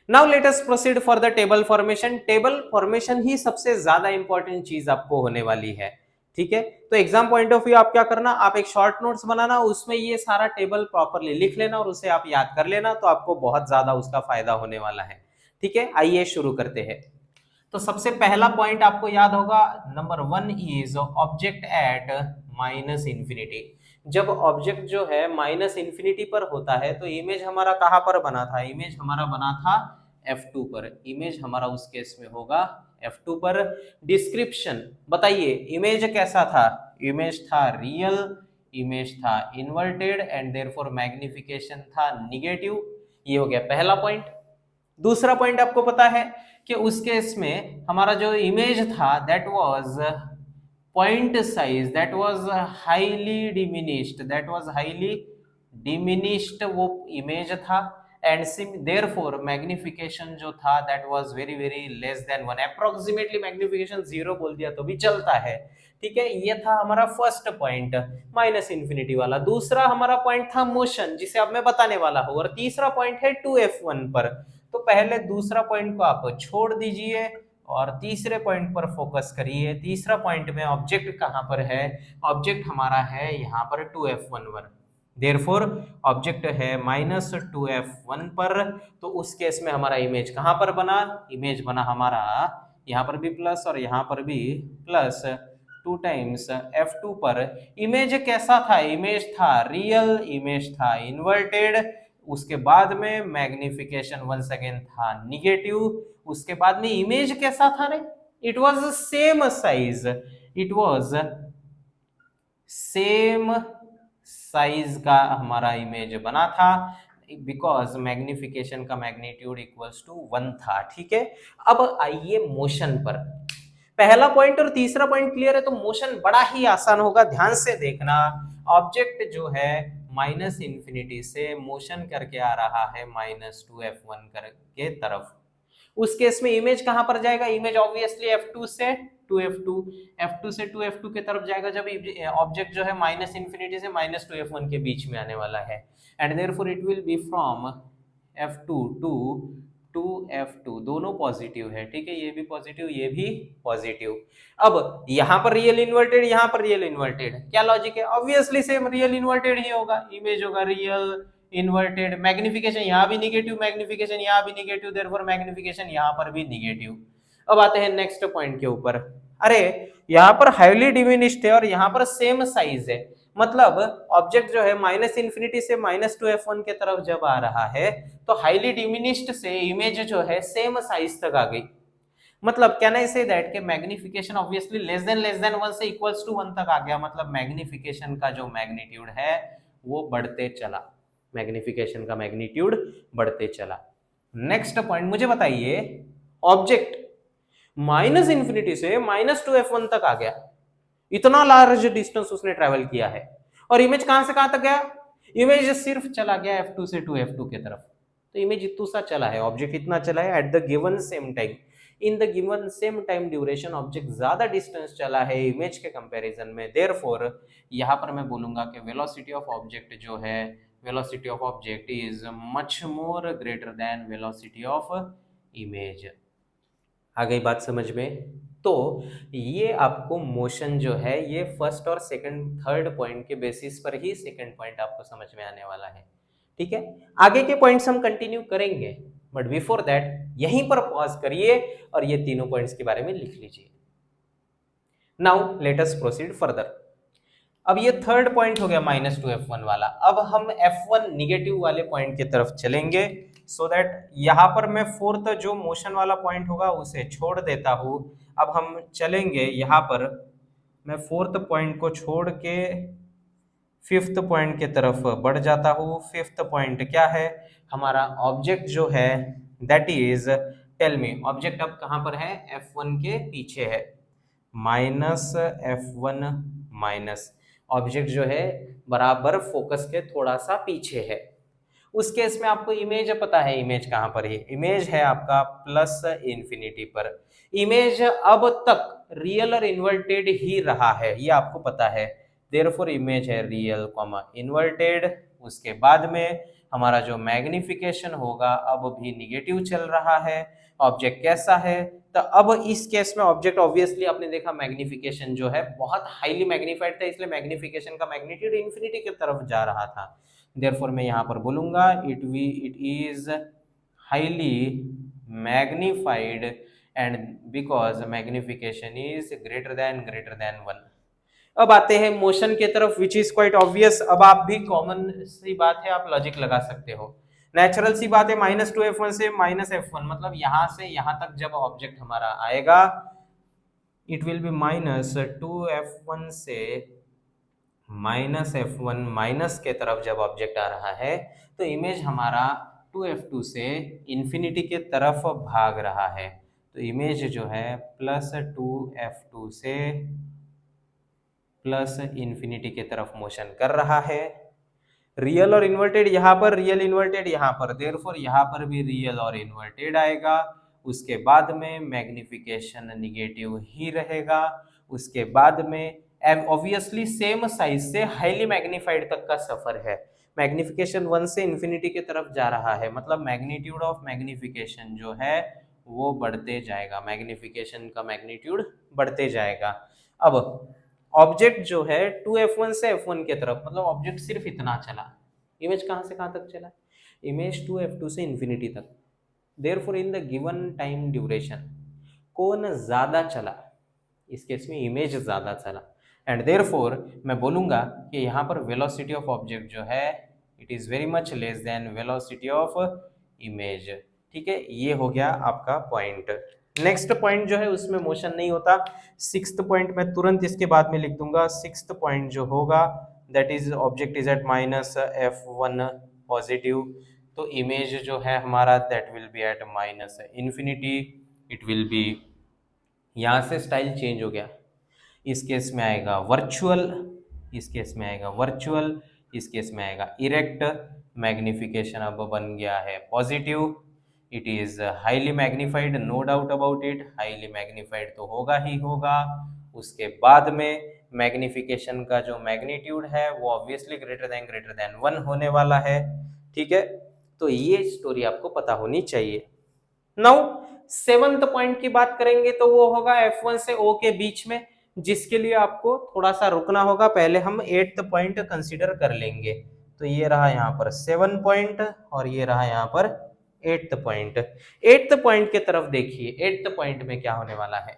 Now let us proceed for the table formation. Table formation ही सबसे ज्यादा important चीज आपको होने वाली है, ठीक है। तो एग्जाम पॉइंट ऑफ व्यू आप क्या करना, आप एक शॉर्ट नोट्स बनाना, उसमें ये सारा टेबल प्रॉपरली लिख लेना और उसे आप याद कर लेना, तो आपको बहुत ज्यादा उसका फायदा होने वाला है, ठीक है। आइए शुरू करते हैं। तो सबसे पहला पॉइंट आपको याद होगा, number 1 is object at minus infinity. जब ऑब्जेक्ट जो है माइनस इंफिनिटी पर होता है तो इमेज हमारा कहां पर बना था, इमेज हमारा बना था F2 पर। इमेज हमारा उस केस में होगा F2 पर। डिस्क्रिप्शन बताइए, इमेज कैसा था, इमेज था रियल, इमेज था इन्वर्टेड एंड देयरफॉर मैग्निफिकेशन था निगेटिव। ये हो गया पहला पॉइंट। दूसरा पॉइंट आपको पता है कि उस केस में हमारा जो इमेज था that was point size, that was highly diminished, that was highly diminished वो इमेज था। एंड देयरफॉर मैग्निफिकेशन जो था that was very very less than 1, approximately magnification 0 बोल दिया तो भी चलता है, ठीक है। ये था हमारा फर्स्ट पॉइंट माइनस इंफिनिटी वाला। दूसरा हमारा पॉइंट था मोशन, जिसे अब मैं बताने वाला हूं। और तीसरा पॉइंट है 2F1 पर। तो पहले दूसरा पॉइंट को आप छोड़ दीजिए और तीसरे पॉइंट पर फोकस करिए। तीसरा पॉइंट में ऑब्जेक्ट कहां पर है, ऑब्जेक्ट हमारा है यहाँ पर 2F1 पर। देयरफॉर ऑब्जेक्ट है -2F1 पर। तो उस केस में हमारा इमेज कहां पर बना, इमेज बना हमारा यहाँ पर भी प्लस और यहाँ पर भी प्लस 2 टाइम्स F2 पर। इमेज कैसा था, इमेज था रियल, इमेज था इन्वर्टेड। उसके बाद में मैग्निफिकेशन वंस अगेन था निगेटिव। उसके बाद में इमेज कैसा था रे, it was same size, it was same size का हमारा इमेज बना था, बिकॉज मैग्निफिकेशन का मैग्नीट्यूड इक्वल्स टू 1 था, ठीक है। अब आइए मोशन पर। पहला पॉइंट और तीसरा पॉइंट क्लियर है तो मोशन बड़ा ही आसान होगा, ध्यान से देखना। ऑब्जेक्ट जो है माइनस इंफिनिटी से मोशन करके आ रहा है -2F1 के तरफ। उस केस में इमेज कहां पर जाएगा, इमेज ऑब्वियसली F2 से 2F2, F2 से 2F2 के तरफ जाएगा, जब ऑब्जेक्ट जो है माइनस इंफिनिटी से -2F1 के बीच में आने वाला है। And therefore it will be from F2 to 2F2, दोनों पॉजिटिव है, ठीक है। ये भी पॉजिटिव, ये भी पॉजिटिव। अब यहां पर रियल इन्वर्टेड, यहां पर रियल इन्वर्टेड, क्या लॉजिक है, ऑब्वियसली सेम रियल इन्वर्टेड ही होगा। इमेज होगा रियल इन्वर्टेड, मैग्निफिकेशन यहाँ भी निगेटिव, मैग्निफिकेशन यहाँ भी निगेटिव, देयरफॉर मैग्निफिकेशन यहाँ पर भी निगेटिव। अब आते हैं नेक्स्ट पॉइंट के ऊपर। अरे यहाँ पर हाईली डिमिनिश्ड है और यहाँ पर सेम साइज है, मतलब ऑब्जेक्ट जो है माइनस इंफिनिटी से -2F1 के तरफ जब आ रहा है तो हाईली डिमिनिश्ड से इमेज जो है सेम साइज तक आ गई। मतलब कैन आई से दैट के मैग्निफिकेशन ऑब्वियसली लेस देन 1 से इक्वल्स टू 1 तक आ गया, मतलब मैग्निफिकेशन का जो मैग्नीट्यूड है वो बढ़ते चला, मैग्निफिकेशन का मैग्नीट्यूड बढ़ते चला। नेक्स्ट पॉइंट मुझे बताइए, ऑब्जेक्ट माइनस इंफिनिटी से -2F1 तक आ गया, इतना लार्ज डिस्टेंस उसने ट्रेवल किया है, और इमेज कहां से कहां तक गया, इमेज सिर्फ चला गया F2 से 2F2 की तरफ। तो इमेज इतना सा चला है, ऑब्जेक्ट इतना चला है at the given same time, in the given same time duration object ज्यादा डिस्टेंस चला है इमेज के कंपैरिजन में। देयरफॉर यहां पर मैं बोलूंगा कि वेलोसिटी ऑफ ऑब्जेक्ट जो है, velocity of object is much more greater than velocity of image. आ गई बात समझ में। तो ये आपको मोशन जो है ये फर्स्ट और सेकंड थर्ड पॉइंट के बेसिस पर ही सेकंड पॉइंट आपको समझ में आने वाला है, ठीक है। आगे के पॉइंट्स हम कंटिन्यू करेंगे, बट बिफोर दैट यहीं पर पॉज करिए और ये तीनों पॉइंट्स के बारे में लिख लीजिए। Now let us proceed further. अब ये थर्ड पॉइंट हो गया -2F1 वाला। अब हम F1 निगेटिव वाले पॉइंट की तरफ चलेंगे, सो दैट यहां पर मैं फोर्थ जो मोशन वाला पॉइंट होगा उसे छोड़ देता हूं। अब हम चलेंगे यहां पर, मैं फोर्थ पॉइंट को छोड़ के फिफ्थ पॉइंट की तरफ बढ़ जाता हूं। फिफ्थ पॉइंट क्या है, हमारा ऑब्जेक्ट जो है that is, tell me object अब कहां पर है, F1 के पीछे है, -F1 माइनस, ऑब्जेक्ट जो है बराबर फोकस के थोड़ा सा पीछे है। उस केस में आपको इमेज पता है, इमेज कहां पर है, इमेज है आपका प्लस इंफिनिटी पर। इमेज अब तक रियल और इन्वर्टेड ही रहा है, ये आपको पता है। देयरफॉर इमेज है रियल कॉमा इन्वर्टेड। उसके बाद में हमारा जो मैग्निफिकेशन होगा अब भी निगेटिव चल रहा है। ऑब्जेक्ट कैसा है, तो अब इस केस में ऑब्जेक्ट ऑब्वियसली आपने देखा मैग्निफिकेशन जो है बहुत हाईली मैग्नीफाइड था, इसलिए मैग्निफिकेशन का मैग्नीट्यूड इंफिनिटी की तरफ जा रहा था। देयरफॉर मैं यहाँ पर बोलूंगा it is highly magnified and because magnification is greater than 1। अब आते हैं मोशन के तरफ, विच इज क्वाइट ऑब्वियस। अब आप भी कॉमन सी बात है, आप लॉजिक लगा सकते हो, नेचुरल सी बात है। -2f1 से -f1 मतलब यहां से यहां तक जब ऑब्जेक्ट हमारा आएगा, इट विल बी -2f1 से -f1 माइनस के तरफ जब ऑब्जेक्ट आ रहा है, तो इमेज हमारा 2f2 से इंफिनिटी के तरफ भाग रहा है। तो इमेज जो है +2f2 से प्लस इंफिनिटी की तरफ मोशन कर रहा है। रियल और इन्वर्टेड यहाँ पर, रियल इन्वर्टेड यहाँ पर, देयरफॉर यहाँ पर भी रियल और इन्वर्टेड आएगा। उसके बाद में मैग्निफिकेशन निगेटिव ही रहेगा। उसके बाद में ऑब्वियसली सेम साइज से हाईली मैग्नीफाइड तक का सफर है। मैग्निफिकेशन 1 से इंफिनिटी की तरफ जा रहा है, मतलब मैग्नीट्यूड ऑफ मैग्निफिकेशन जो है वो बढ़ते जाएगा, मैग्निफिकेशन का मैग्नीट्यूड बढ़ते जाएगा। अब ऑब्जेक्ट जो है 2f1 से f1 के तरफ, मतलब ऑब्जेक्ट सिर्फ इतना चला, इमेज कहां से कहां तक चला, इमेज 2f2 से इंफिनिटी तक। Therefore in the given time duration कौन ज्यादा चला, इस केस में इमेज ज्यादा चला, एंड देयरफॉर मैं बोलूंगा कि यहाँ पर वेलोसिटी ऑफ ऑब्जेक्ट जो है it is very much less than velocity of image. ठीक है, ये हो गया आपका पॉइंट। नेक्स्ट पॉइंट जो है उसमें मोशन नहीं होता। सिक्स्थ पॉइंट मैं तुरंत इसके बाद में लिख दूंगा। सिक्स्थ पॉइंट जो होगा that is object is at -f1 positive, तो इमेज जो है हमारा that will be at -infinity. It will be, यहाँ से स्टाइल चेंज हो गया, इस केस में आएगा वर्चुअल, इस केस में आएगा वर्चुअल, इस केस में आएगा इरेक्ट। मैग्निफिकेशन अब बन गया है positive. It is highly magnified, no doubt about it, highly magnified तो होगा ही होगा। उसके बाद में मैग्निफिकेशन का जो मैग्नीट्यूड है वो ऑब्वियसली ग्रेटर देन 1 होने वाला है। ठीक है, तो ये स्टोरी आपको पता होनी चाहिए। नाउ सेवंथ पॉइंट की बात करेंगे तो वो होगा F1 से O के बीच में, जिसके लिए आपको थोड़ा सा रुकना होगा। पहले हम 8th पॉइंट कंसीडर कर लेंगे। तो ये रहा यहाँ पर 7 पॉइंट और ये रहा यहाँ पर 8th पॉइंट। 8th पॉइंट की तरफ देखिए, 8th पॉइंट में क्या होने वाला है।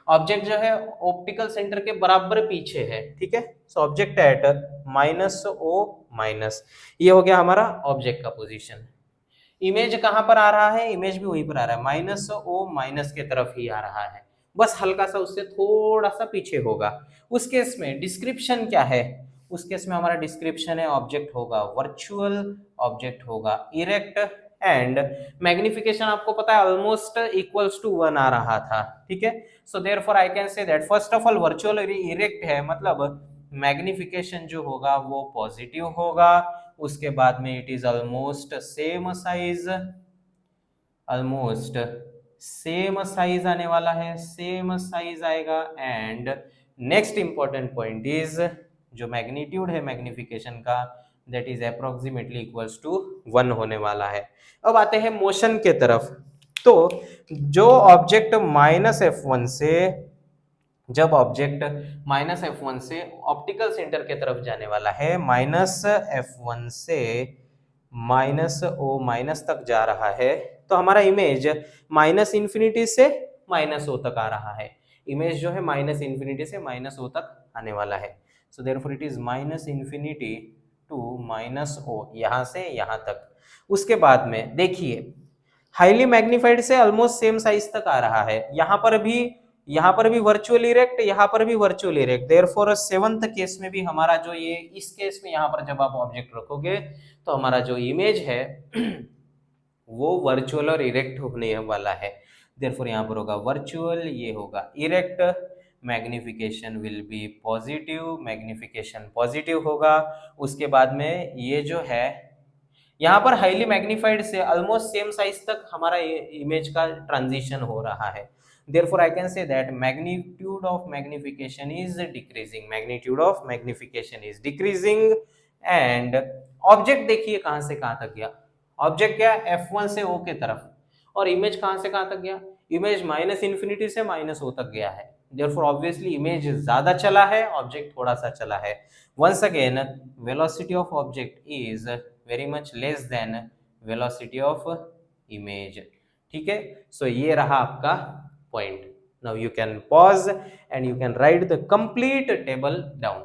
ऑब्जेक्ट जो है ऑप्टिकल सेंटर के बराबर पीछे है। ठीक है, सो ऑब्जेक्ट एट -O-, ये हो गया हमारा ऑब्जेक्ट का पोजीशन। इमेज कहां पर आ रहा है, इमेज भी वहीं पर आ रहा है, -O- के तरफ ही आ रहा है, बस हल्का सा उससे थोड़ा सा पीछे होगा। उस केस में डिस्क्रिप्शन क्या है, उस केस में हमारा डिस्क्रिप्शन है ऑब्जेक्ट होगा वर्चुअल, ऑब्जेक्ट होगा इरेक्ट, एंड मैग्निफिकेशन आपको पता है ऑलमोस्ट इक्वल्स टू 1 आ रहा था। ठीक है, so therefore I can say that first of all virtual erect है, मतलब मैग्निफिकेशन जो होगा वो पॉजिटिव होगा। उसके बाद में it is almost same size, almost same size आने वाला है, सेम साइज आएगा। And next important point is जो मैग्नीट्यूड है मैग्निफिकेशन का that is approximately equals to 1 होने वाला है। अब आते हैं मोशन के तरफ। तो जो ऑब्जेक्ट -f1 से, जब ऑब्जेक्ट -f1 से ऑप्टिकल सेंटर के तरफ जाने वाला है, -f1 से -O- तक जा रहा है, तो हमारा इमेज -इंफिनिटी से -O तक आ रहा है। इमेज जो है -इंफिनिटी से -O तक आने वाला है। So therefore it is -infinity to -O, यहाँ से यहाँ तक। उसके बाद में देखिए हाईली मैग्नीफाइड से ऑलमोस्ट सेम साइज तक आ रहा है। यहाँ पर भी वर्चुअल इरेक्ट, यहाँ पर भी virtual erect. Therefore seventh case में भी हमारा जो ये इस केस में यहाँ पर जब आप ऑब्जेक्ट रखोगे तो हमारा जो इमेज है वो वर्चुअल और इरेक्ट होने वाला है। देयरफॉर यहाँ पर होगा वर्चुअल, ये होगा erect. Magnification will be positive, magnification positive होगा। उसके बाद में ये जो है यहाँ पर हाईली मैग्नीफाइड से ऑलमोस्ट सेम साइज तक हमारा इमेज का ट्रांजिशन हो रहा है। Therefore, I can say that magnitude of magnification is decreasing. Magnitude of magnification is decreasing, and object देखिए कहां से कहां तक गया, ऑब्जेक्ट क्या F1 से O के तरफ, और इमेज कहां से कहां तक गया, इमेज -∞ से -O तक गया है, therefore obviously इमेज ज्यादा चला है, ऑब्जेक्ट थोड़ा सा चला है। once again velocity of object is very much less than velocity of image, ठीक है। सो ये रहा आपका point. Now you can pause and you can write the complete table down.